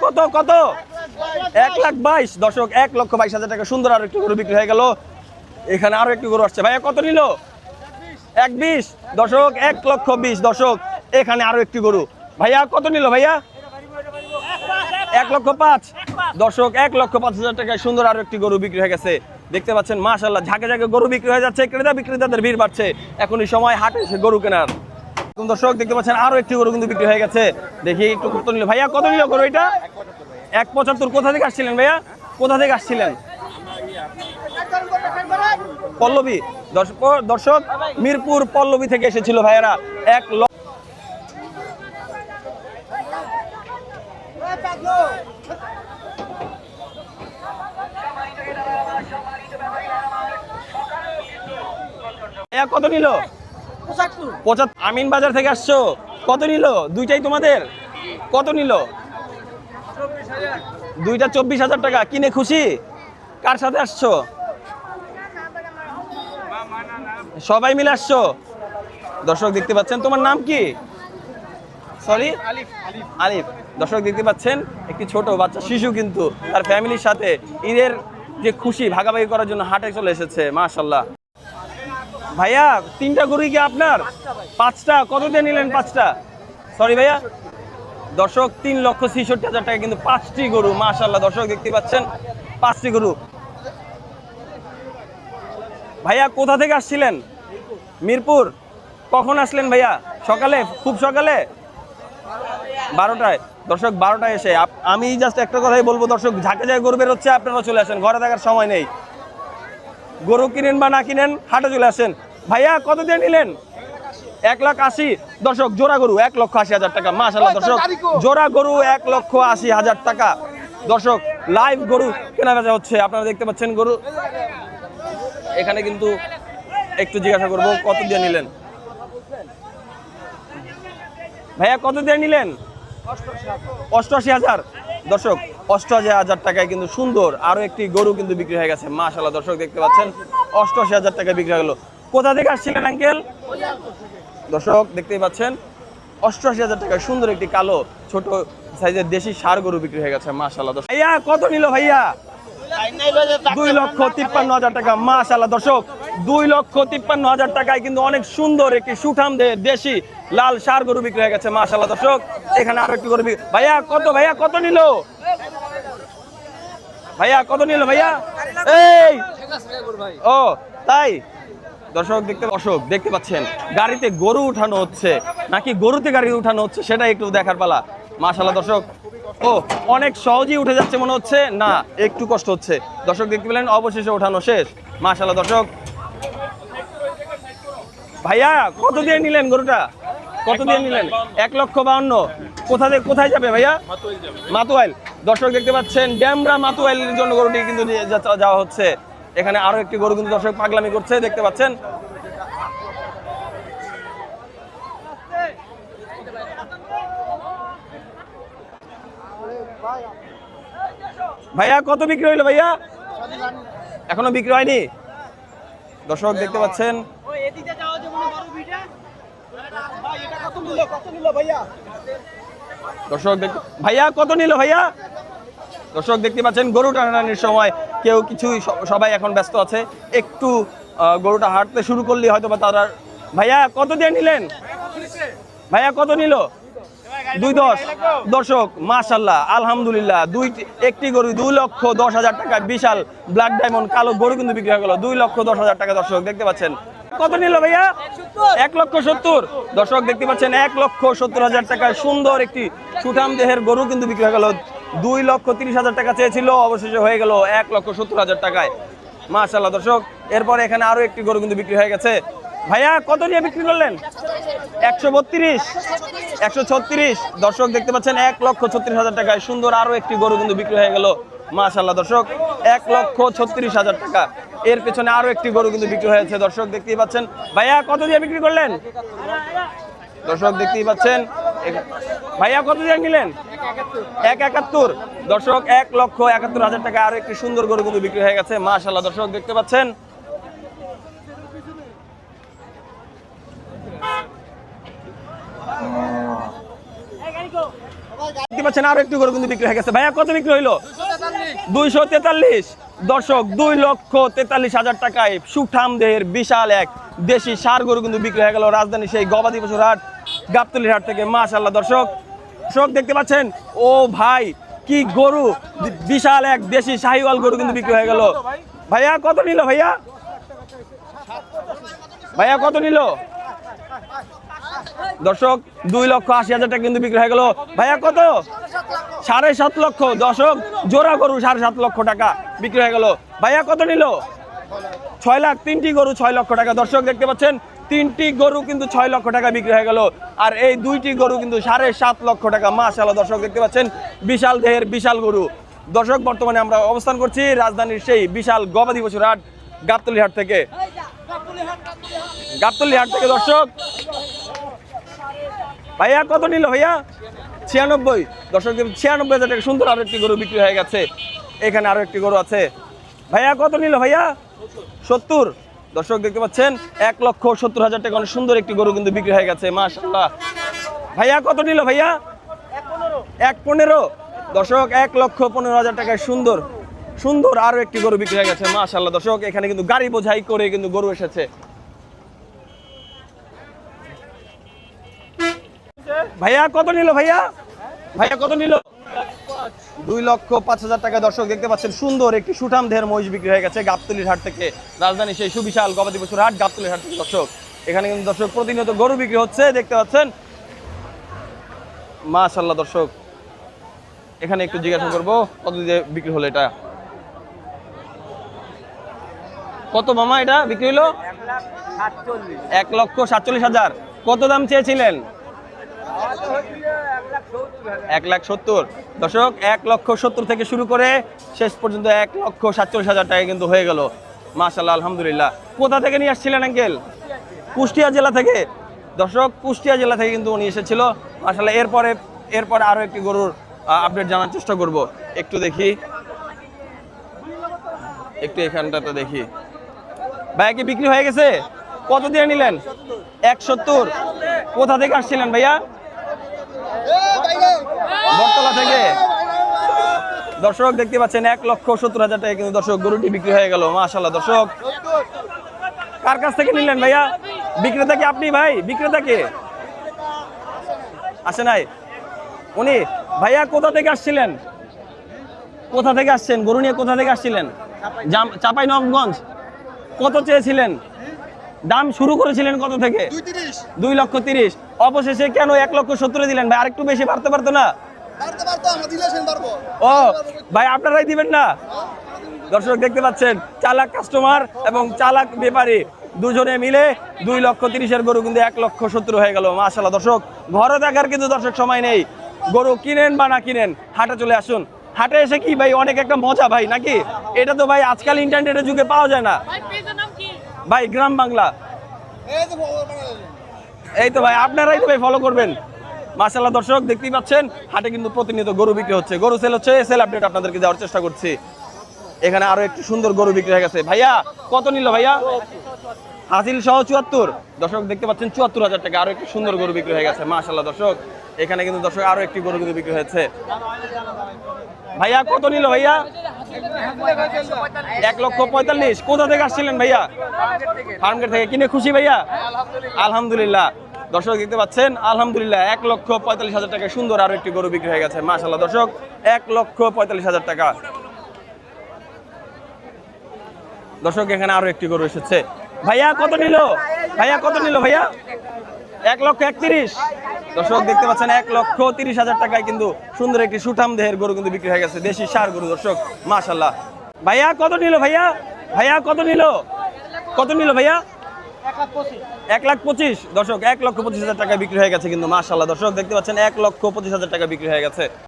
কত কত 1,22,000 দর্শক, 1,22,000 টাকা সুন্দর আরো একটি গরু বিক্রি হয়ে গেল। এখানে আরো একটি গরু আসছে। ভাইয়া কত নিল? 1,20,000 দর্শক, 1,20,000 দর্শক। এখানে আরো একটি গরু। ভাইয়া কত নিল ভাইয়া? 1,05,000 দর্শক, 1,05,000 টাকায় সুন্দর আরো একটি গরু বিক্রি হয়ে গেছে। দেখতে পাচ্ছেন মাশাআল্লাহ, ঝাঁকে ঝাঁকে গরু বিক্রি হয়ে যাচ্ছে। ক্রেতা বিক্রেতাদের ভিড় বাড়ছে। এখন এই সময় হাটে এসে গরু কেনার। দর্শক দেখতে পাচ্ছেন আরো একটি গরু কিন্তু বিক্রি হয়ে গেছে। দেখি একটু কত নিল ভাইয়া? কত নিল গরু এটা? 1,75। কোথা থেকে আসছিলেন ভাইয়া? কোথা থেকে আসছিলেন? পল্লবী দর্শক, মিরপুর পল্লবী থেকে এসেছিল ভাইয়ারা। 1 লক্ষ কত নিল? 75। আমিন বাজার থেকে আসছো, কত নিল? দুইটাই তোমাদের? কত নিল? দুইটা 24,000 টাকা। কিনে খুশি? কার সাথে আসছো? সবাই মিলে আসছো? দর্শক দেখতে পাচ্ছেন, তোমার নাম কি? সরি, আলিফ। দর্শক দেখতে পাচ্ছেন একটি ছোট বাচ্চা শিশু কিন্তু তার ফ্যামিলির সাথে ঈদের যে খুশি ভাগাভাগি করার জন্য হাটে চলে এসেছে। মাশাআল্লাহ। ভাইয়া 3টা গরু কি আপনার? 5টা। কত দিয়ে নিলেন 5টা? সরি ভাইয়া। দর্শক 3,66,000 টাকা কিন্তু 5টি গরু। মাশাআল্লাহ দর্শক দেখতে পাচ্ছেন 5টি গরু। ভাইয়া কোথা থেকে আসছিলেন? মিরপুর। কখন আসলেন ভাইয়া? সকালে? খুব সকালে? 12টায়। দর্শক 12টায় এসে আমি জাস্ট একটা কথাই বলবো দর্শক, ঝাঁকে ঝাঁকে গরু বের হচ্ছে, আপনারা চলে আসেন, ঘরে থাকার সময় নেই। গরু কিনেন বা না কিনেন হাটে চলে আসেন। ভাইয়া কত দিয়ে নিলেন? 1,80,000 দর্শক, জোড়া গরু 1,80,000 টাকা। মাশাআল্লাহ দর্শক, জোড়া গরু 1,80,000 টাকা। দর্শক লাইভ গরু কেনা বেচা হচ্ছে, আপনারা দেখতে পাচ্ছেন গরু। এখানে কিন্তু একটু জিজ্ঞাসা করবো কত দিয়ে নিলেন। ভাইয়া কত দিয়ে নিলেন? 88,000 দর্শক, 88,000 টাকায় কিন্তু সুন্দর আরো একটি গরু কিন্তু বিক্রি হয়ে গেছে। মাশাআল্লাহ দর্শক দেখতে পাচ্ছেন 88,000 টাকায় বিক্রি হয়ে গেল। কোথা থেকে আসছিলেন আঙ্কেল? দর্শক দেখতেই পাচ্ছেন 88,000 টাকায় সুন্দর একটি কালো ছোট সাইজের দেশি ষাঁড় গরু বিক্রি হয়ে গেছে। মাশাআল্লাহ দর্শক। ভাইয়া কত নিল ভাইয়া? 2,53,000 টাকা। মাশাআল্লাহ দর্শক, 2,53,000 টাকায় কিন্তু অনেক সুন্দর একটি সুঠাম দেশি লাল ষাঁড় গরু বিক্রি হয়ে গেছে। মাশাআল্লাহ দর্শক, এখানে আরো একটি গরু। ভাইয়া কত? ভাইয়া কত নিল? ভাইয়া কত নিল ভাইয়া? এই ও তাই দর্শক দেখতে পাচ্ছেন গাড়িতে গরু উঠানো হচ্ছে নাকি গরুতে গাড়ি উঠানো হচ্ছে সেটা একটু দেখার পালা। মাশাআল্লাহ দর্শক, ও অনেক সহজেই উঠে যাচ্ছে মনে হচ্ছে, না একটু কষ্ট হচ্ছে। দর্শক দেখতে পেলেন অবশেষে ওঠানো শেষ। মাশাআল্লাহ দর্শক। ভাইয়া কত দিয়ে নিলেন গরুটা? কত দিয়ে নিলেন? 1,52,000। কোথায় যাবে ভাইয়া? মাতুয়াইল। দর্শক দেখতে পাচ্ছেন ড্যামরা মাতুয়াইলের জন্য গরুটি কিন্তু যাওয়া হচ্ছে। এখানে আরো একটি গরু কিন্তু দর্শক পাগলামি করছে, দেখতে পাচ্ছেন। ভাইয়া কত বিক্রি হইলো ভাইয়া? এখনো বিক্রি হয়নি। দর্শক দেখতে পাচ্ছেন ভাইয়া কত নিল ভাইয়া? দর্শক দেখতে পাচ্ছেন গরু টানানির সময় কেউ কিছুই, সবাই এখন ব্যস্ত আছে। একটু গরুটা হাঁটতে শুরু করলে হয়তো বা তারা। ভাইয়া কত দিয়ে নিলেন? ভাইয়া কত নিল? 2,10,000 দর্শক। মাশাআল্লাহ আলহামদুলিল্লাহ, একটি গরু 2,10,000 টাকা বিশাল ব্ল্যাক ডায়মন্ড কালো গরু কিন্তু বিক্রি হয়ে গেল 2,10,000 টাকা। দর্শক দেখতে পাচ্ছেন কত নিল ভাইয়া? 1,70,000 দর্শক দেখতে পাচ্ছেন 1,70,000 টাকায় সুন্দর একটি সুঠাম দেহের গরু কিন্তু বিক্রি হয়ে গেল। 2,30,000 টাকা চেয়েছিল, অবশেষে হয়ে গেল 1,70,000 টাকায়। মাশাআল্লাহ দর্শক, এরপরে এখানে আরো একটি গরু কিন্তু বিক্রি হয়ে গেছে। ভাইয়া কত নিয়ে বিক্রি করলেন? 132, 136 দর্শক দেখতে পাচ্ছেন 1,36,000 টাকায় সুন্দর আরো একটি গরু কিন্তু বিক্রি হয়ে গেল। মাশাআল্লাহ দর্শক, 1,36,000 টাকা। এর পেছনে আরো একটি গরু কিন্তু বিক্রি হয়েছে। দর্শক দেখতেই পাচ্ছেন। ভাইয়া কত দিয়ে বিক্রি করলেন? দর্শক দেখতেই পাচ্ছেন ভাইয়া কত দিয়ে নিলেন? 1,71 দর্শক, 1,71,000 টাকা আরো একটি সুন্দর গরু কিন্তু বিক্রি হয়ে গেছে। মাশাআল্লাহ দর্শক দেখতে পাচ্ছেন। দেখতে পাচ্ছেন আরো একটু গরু কিন্তু বিক্রি হয়ে গেছে। ভাইয়া কত বিক্রি হইলো? 243। দর্শক 2,43,000 টাকায় সুঠাম দেহের বিশাল এক দেশি ষাঁড় গরু কিন্তু বিক্রি হয়ে গেল রাজধানী সেই গবাদি পশুর হাট গাবতলী হাট থেকে। মাশাআল্লাহ দর্শক দেখতে পাচ্ছেন, ও ভাই কি গরু, বিশাল এক দেশি শাহিওয়াল গরু কিন্তু বিক্রি হয়ে গেল। ভাইয়া কত নিল? ভাইয়া কত নিল? দর্শক 2,80,000 টাকা কিন্তু বিক্রি হয়ে গেল। ভাইয়া কত? 7.5 লক্ষ। দর্শক জোড়া গরু 7.5 লক্ষ টাকা বিক্রি হয়ে গেল। ভাইয়া কত নিল? 6 লাখ। 3টি গরু 6 লক্ষ টাকা। দর্শক দেখতে পাচ্ছেন 3টি গরু কিন্তু 6 লক্ষ টাকা বিক্রি হয়ে গেল, আর এই 2টি গরু কিন্তু 7.5 লক্ষ টাকা। মাশাআল্লাহ দর্শক দেখতে পাচ্ছেন বিশাল দেহের বিশাল গরু। দর্শক বর্তমানে আমরা অবস্থান করছি রাজধানীর সেই বিশাল গবাদি পশুর হাট গাবতলী হাট থেকে। দর্শক ভাইয়া কত নিল? ভাইয়া 96। দর্শক 96,000 টাকা সুন্দর আরো একটি গরু বিক্রি হয়ে গেছে। এখানে আরো একটি গরু আছে। ভাইয়া কত নিল? ভাইয়া 70। দর্শক দেখতে পাচ্ছেন 1,70,000 টাকা অনেক সুন্দর একটি গরু কিন্তু বিক্রি হয়ে গেছে। মাশাআল্লাহ। ভাইয়া কত নিল? ভাইয়া 1,15। দর্শক 1,15,000 টাকায় সুন্দর আরো একটি গরু বিক্রি হয়ে গেছে। মাশাআল্লাহ দর্শক এখানে কিন্তু গাড়ি বোঝাই করে কিন্তু গরু এসেছে। ভাইয়া কত নিল? ভাইয়া কত নিল? 2,05,000 টাকা। দর্শক দেখতে পাচ্ছেন সুন্দর একটি সুঠাম দেহের মহিষ বিক্রি হয়ে গেছে গাবতলীর হাট থেকে, রাজধানী সেই সুবিশাল গবাদি পশুর হাট গাবতলীর হাট থেকে। দর্শক এখানে কিন্তু দর্শক প্রতিনিয়ত গরু বিক্রি হচ্ছে দেখতে পাচ্ছেন। মাশাআল্লাহ দর্শক এখানে একটু জিজ্ঞাসা করবো কত দিয়ে বিক্রি হলো এটা? কত মামা এটা বিক্রি হলো? 1,47,000। কত দাম চেয়েছিলেন? 1,70,000। দর্শক 1,70,000 থেকে শুরু করে শেষ পর্যন্ত 1,47,000 টাকা কিন্তু হয়ে গেল। মাশাআল্লাহ আলহামদুলিল্লাহ। কোথা থেকে নিয়ে আসছিলেন আঙ্কেল? কুষ্টিয়া জেলা থেকে। দর্শক কুষ্টিয়া জেলা থেকে কিন্তু উনি এসেছিল। মাশাআল্লাহ এরপরে আরো একটি গরুর আপডেট জানার চেষ্টা করব। একটু দেখি, একটু এখানটাতে দেখি। ভাইয়া কি বিক্রি হয়ে গেছে? কত দিয়ে নিলেন? 170। কোথা থেকে আসছিলেন ভাইয়া? বটতলা থেকে। দর্শক দেখতে পাচ্ছেন 1,70,000 টাকা কিন্তু দর্শক গরুটি বিক্রি হয়ে গেল। মাশাআল্লাহ দর্শক কার কাছ থেকে নিলেন ভাইয়া? বিক্রেতা কি আপনি ভাই? বিক্রেতা কে আসে নাই? উনি। ভাইয়া কোথা থেকে আসছিলেন? কোথা থেকে আসছেন? গরু নিয়ে কোথা থেকে আসছিলেন? চাঁপাইনবাবগঞ্জ। কত চেয়েছিলেন? দাম শুরু করেছিলেন কত থেকে? 2,30,000। অবশেষে কেন 1,70,000 দিলেন ভাই? আরেকটু বেশি বাড়তে পারতো না? ও ভাই আপনারাই দিবেন না? দর্শক দেখতে পাচ্ছেন চালাক কাস্টমার এবং চালাক ব্যাপারী দুজনে মিলে 2,30,000 গরু কিন্তু 1,70,000 হয়ে গেল। মাশাআল্লাহ দর্শক ঘরে থাকার কিন্তু দর্শক সময় নেই। গরু কিনেন বা না কিনেন হাটে চলে আসুন। হাটে এসে কি ভাই অনেক একটা মজা ভাই, নাকি? এটা তো ভাই আজকাল ইন্টারনেটের যুগে পাওয়া যায় না ভাই। গ্রাম বাংলা। এই তো ভাই আপনারাই তো ভাই ফলো করবেন। মাশাআল্লাহ দর্শক দেখতেই পাচ্ছেন হাটে কিন্তু প্রতিনিয়ত গরু বিক্রি হচ্ছে, গরু সেল হচ্ছে। সেল আপডেট আপনাদেরকে দেওয়ার চেষ্টা করছি। এখানে আরো একটু সুন্দর গরু বিক্রি হয়ে গেছে। ভাইয়া কত নিল? ভাইয়া হাসিল সহ 74। দর্শক দেখতে পাচ্ছেন 74,000 টাকা আরো একটু সুন্দর গরু বিক্রি হয়ে গেছে। মাশাআল্লাহ দর্শক এখানে কিন্তু দর্শক আরো একটি গরু কিন্তু বিক্রি হয়েছে। ভাইয়া কত নিল? ভাইয়া 1,45,000। কোথা থেকে আসছিলেন ভাইয়া? ফার্মগেট থেকে। কিনে খুশি ভাইয়া? আলহামদুলিল্লাহ। দর্শক দেখতে পাচ্ছেন আলহামদুলিল্লাহ 1,45,000 টাকা সুন্দর আরো একটি গরু বিক্রি হয়ে গেছে। মাশাআল্লাহ দর্শক 1,45,000 টাকা। দর্শক এখানে আরো একটি গরু এসেছে। ভাইয়া কত নিল? ভাইয়া 1,31,000। দর্শক দেখতে পাচ্ছেন 1,30,000 টাকায় কিন্তু সুন্দর একটি সুঠাম দেহের গরু কিন্তু বিক্রি হয়ে গেছে, দেশি ষাঁড় গরু। দর্শক মাশাআল্লাহ। ভাইয়া কত নিল? ভাইয়া কত নিল? ভাইয়া 1,25,000। দর্শক 1,25,000 টাকা বিক্রি হয়ে গেছে কিন্তু। মাশাআল্লাহ দর্শক দেখতে পাচ্ছেন 1,25,000 টাকা বিক্রি হয়ে গেছে।